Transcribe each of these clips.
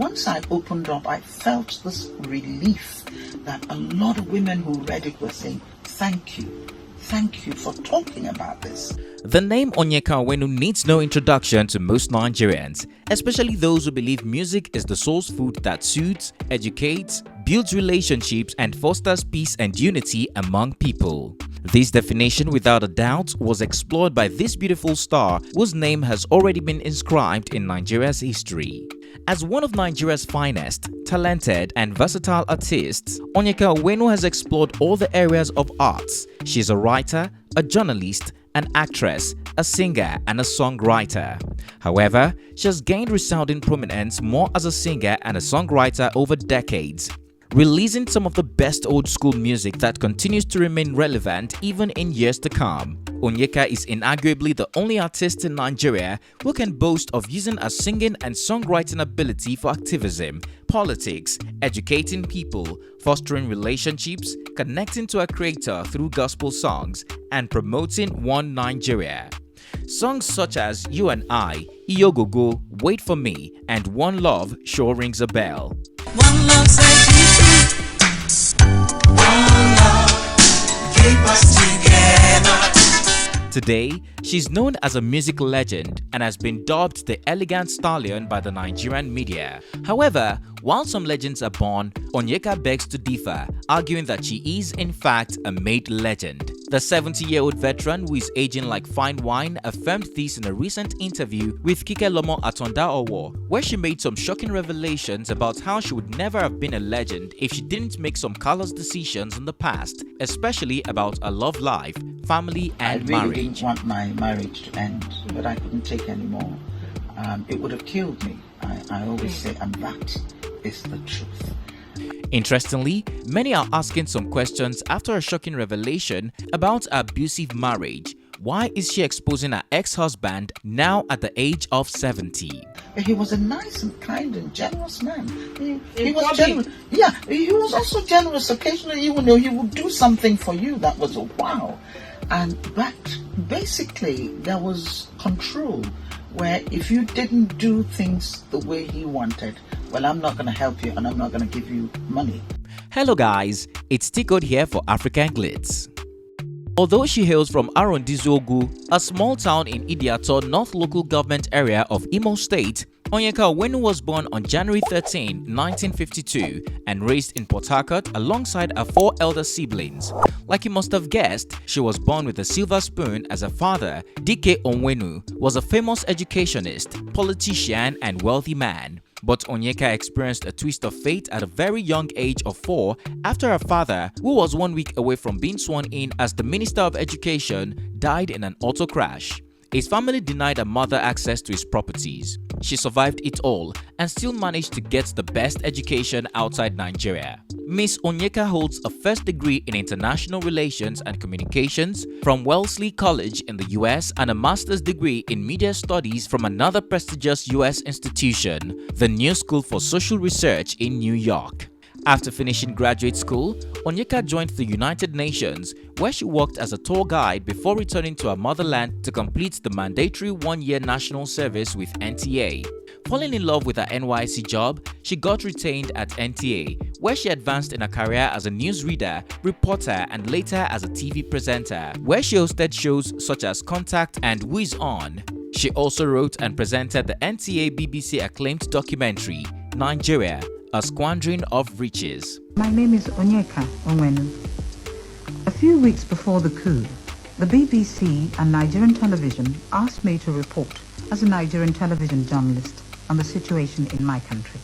Once I opened up, I felt this relief that a lot of women who read it were saying, thank you for talking about this. The name Onyeka Onwenu needs no introduction to most Nigerians, especially those who believe music is the soul's food that soothes, educates, builds relationships, and fosters peace and unity among people. This definition, without a doubt, was explored by this beautiful star whose name has already been inscribed in Nigeria's history. As one of Nigeria's finest, talented, and versatile artists, Onyeka Onwenu has explored all the areas of arts. She is a writer, a journalist, an actress, a singer, and a songwriter. However, she has gained resounding prominence more as a singer and a songwriter over decades, releasing some of the best old school music that continues to remain relevant even in years to come. Onyeka is inarguably the only artist in Nigeria who can boast of using her singing and songwriting ability for activism, politics, educating people, fostering relationships, connecting to a creator through gospel songs, and promoting one Nigeria. Songs such as You and I, Iyogogo, Wait for Me, and One Love sure rings a bell. One love set you free. One love keep us together. Today, she's known as a music legend and has been dubbed the elegant Stallion by the Nigerian media. However, while some legends are born, Onyeka begs to differ, arguing that she is in fact a made legend. The 70-year-old veteran, who is aging like fine wine, affirmed this in a recent interview with Kike Lomo Atonda Owo, where she made some shocking revelations about how she would never have been a legend if she didn't make some callous decisions in the past, especially about her love life, family, and marriage. I marriage. really didn't want my marriage to end, but I couldn't take anymore. It would have killed me. I always say, and that is the truth. Interestingly, many are asking some questions after a shocking revelation about her abusive marriage. Why is she exposing her ex-husband now at the age of 70? He was a nice and kind and generous man. He was generous. Yeah, he was also generous. Occasionally, even though he would do something for you, that was a wow. But basically, there was control, where if you didn't do things the way he wanted, well, I'm not going to help you and I'm not going to give you money. Hello guys, it's Tikod here for African Glitz. Although she hails from Arondizogu, a small town in Idiato North Local Government Area of Imo State, Onyeka Onwenu was born on January 13, 1952 and raised in Port Harcourt alongside her 4 elder siblings. Like you must have guessed, she was born with a silver spoon as her father, Dike Onwenu, was a famous educationist, politician, and wealthy man. But Onyeka experienced a twist of fate at a very young age of 4 after her father, who was 1 week away from being sworn in as the Minister of Education, died in an auto crash. His family denied her mother access to his properties. She survived it all and still managed to get the best education outside Nigeria. Miss Onyeka holds a first degree in International Relations and Communications from Wellesley College in the US and a master's degree in Media Studies from another prestigious US institution, the New School for Social Research in New York. After finishing graduate school, Onyeka joined the United Nations, where she worked as a tour guide before returning to her motherland to complete the mandatory 1-year national service with NTA. Falling in love with her NYC job, she got retained at NTA, where she advanced in her career as a newsreader, reporter, and later as a TV presenter, where she hosted shows such as Contact and Who Is On. She also wrote and presented the NTA BBC acclaimed documentary, Nigeria, A Squandering of Riches. My name is Onyeka Onwenu. A few weeks before the coup, the BBC and Nigerian television asked me to report as a Nigerian television journalist on the situation in my country.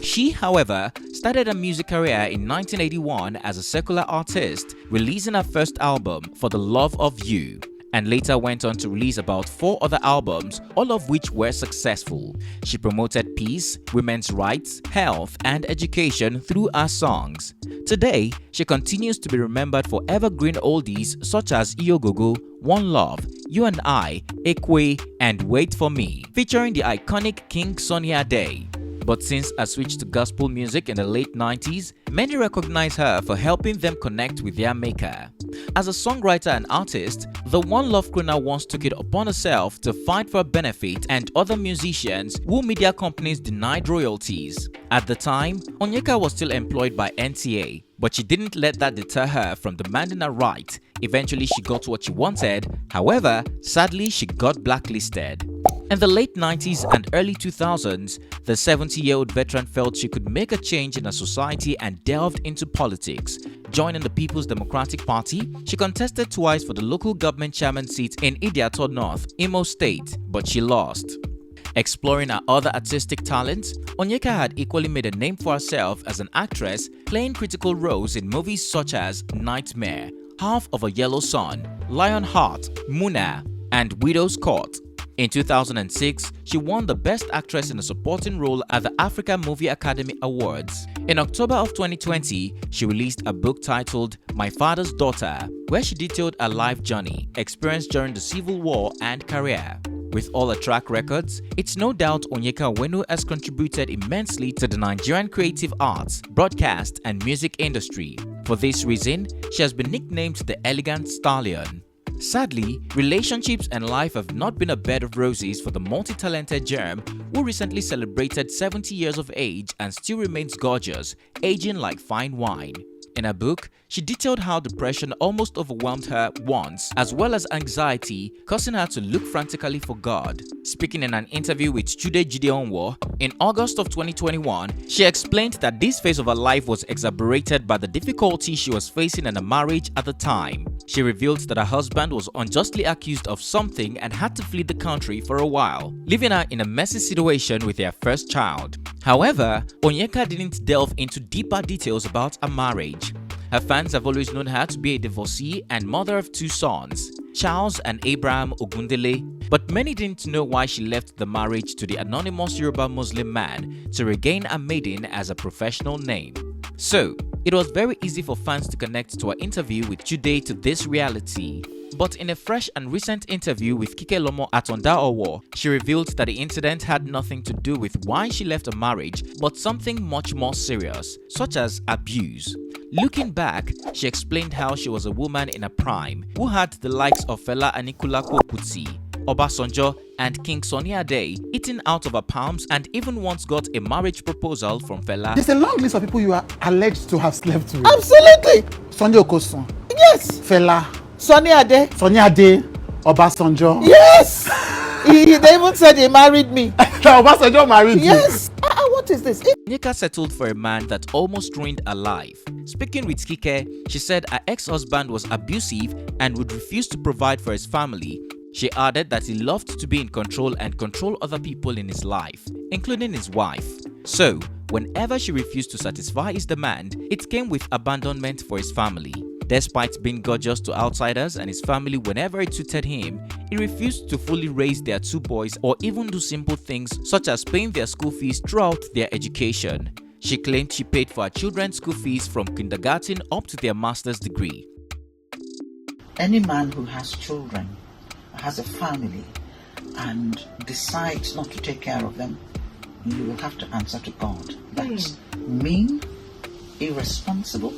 She, however, started a music career in 1981 as a secular artist, releasing her first album, For the Love of You, and later went on to release about 4 other albums, all of which were successful. She promoted peace, women's rights, health, and education through her songs. Today, she continues to be remembered for evergreen oldies such as Iyogogo, One Love, You and I, Ekwe, and Wait for Me, featuring the iconic King Sunny Ade. But since her switch to gospel music in the late 90s, many recognize her for helping them connect with their maker. As a songwriter and artist, the One Love crew now once took it upon herself to fight for a benefit and other musicians who media companies denied royalties. At the time, Onyeka was still employed by NTA, but she didn't let that deter her from demanding a right. Eventually, she got what she wanted. However, sadly, she got blacklisted. In the late 90s and early 2000s, the 70-year-old veteran felt she could make a change in her society and delved into politics. Joining the People's Democratic Party, she contested twice for the local government chairman seat in Idiato North, Imo State, but she lost. Exploring her other artistic talents, Onyeka had equally made a name for herself as an actress, playing critical roles in movies such as Nightmare, Half of a Yellow Sun, Lionheart, Muna, and Widow's Court. In 2006, she won the Best Actress in a Supporting Role at the Africa Movie Academy Awards. In October of 2020, she released a book titled My Father's Daughter, where she detailed her life journey, experience during the Civil War, and career. With all her track records, it's no doubt Onyeka Onwenu has contributed immensely to the Nigerian creative arts, broadcast, and music industry. For this reason, she has been nicknamed the Elegant Stallion. Sadly, relationships and life have not been a bed of roses for the multi-talented germ who recently celebrated 70 years of age and still remains gorgeous, aging like fine wine. In her book, she detailed how depression almost overwhelmed her once, as well as anxiety, causing her to look frantically for God. Speaking in an interview with Chude Gideonwo in August of 2021, she explained that this phase of her life was exacerbated by the difficulty she was facing in a marriage at the time. She revealed that her husband was unjustly accused of something and had to flee the country for a while, leaving her in a messy situation with their first child. However, Onyeka didn't delve into deeper details about her marriage. Her fans have always known her to be a divorcee and mother of 2 sons, Charles and Abraham Ogundele, but many didn't know why she left the marriage to the anonymous Yoruba Muslim man to regain a maiden as a professional name. So, it was very easy for fans to connect to her interview with Chude to this reality. But in a fresh and recent interview with Kike Lomo at Onda Owo, she revealed that the incident had nothing to do with why she left a marriage, but something much more serious, such as abuse. Looking back, she explained how she was a woman in her prime who had the likes of Fela Anikulapo Kuti, Obasanjo, and King Sunny Ade eating out of her palms, and even once got a marriage proposal from Fela. There's a long list of people you are alleged to have slept with. Absolutely. Sunday Okosun, Yes. Fela, Sunny Ade. Obasanjo. Yes. They even said he married me. Obasanjo married you. Yes. What is this? Onyeka settled for a man that almost ruined her life. Speaking with Kike, she said her ex-husband was abusive and would refuse to provide for his family. She added that he loved to be in control and control other people in his life, including his wife. So, whenever she refused to satisfy his demand, it came with abandonment for his family. Despite being gorgeous to outsiders and his family whenever it suited him, he refused to fully raise their 2 boys or even do simple things such as paying their school fees throughout their education. She claimed she paid for her children's school fees from kindergarten up to their master's degree. Any man who has children, has a family, and decides not to take care of them, you will have to answer to God. That's mean, irresponsible,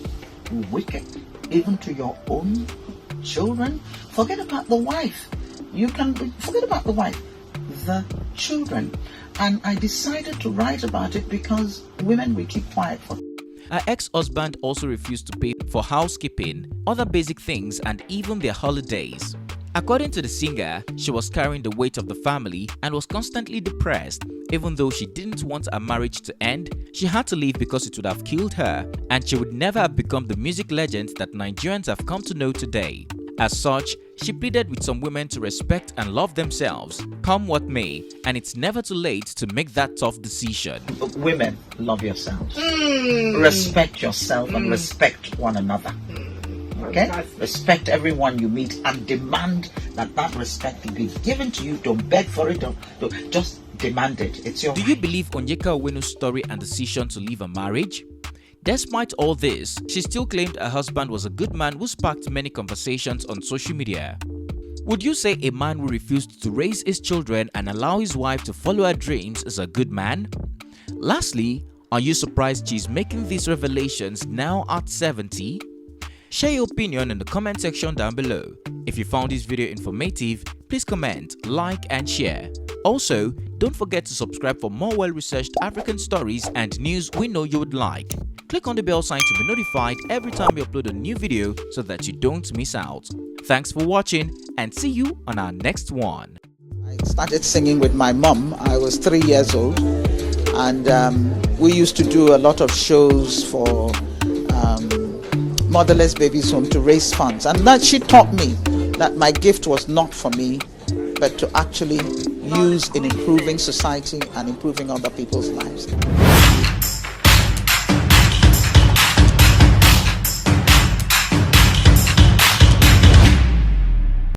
wicked, even to your own children. Forget about the wife. Forget about the wife, the children. And I decided to write about it because women will keep quiet for. Her ex-husband also refused to pay for housekeeping, other basic things, and even their holidays. According to the singer, she was carrying the weight of the family and was constantly depressed. Even though she didn't want her marriage to end, she had to leave because it would have killed her, and she would never have become the music legend that Nigerians have come to know today. As such, she pleaded with some women to respect and love themselves, come what may, and it's never too late to make that tough decision. Women, love yourselves. Respect yourself and respect one another. Okay? Respect everyone you meet and demand that respect be given to you. Don't beg for it. Don't just demand it. It's your Do you believe Onyeka Onwenu's story and decision to leave a marriage? Despite all this, she still claimed her husband was a good man who sparked many conversations on social media. Would you say a man who refused to raise his children and allow his wife to follow her dreams is a good man? Lastly, are you surprised she's making these revelations now at 70? Share your opinion in the comment section down below. If you found this video informative, please comment, like and share. Also, don't forget to subscribe for more well-researched African stories and news we know you would like. Click on the bell sign to be notified every time we upload a new video so that you don't miss out. Thanks for watching and see you on our next one. I started singing with my mom. I was 3 years old, and we used to do a lot of shows for motherless babies home to raise funds, and that she taught me that my gift was not for me but to actually use in improving society and improving other people's lives.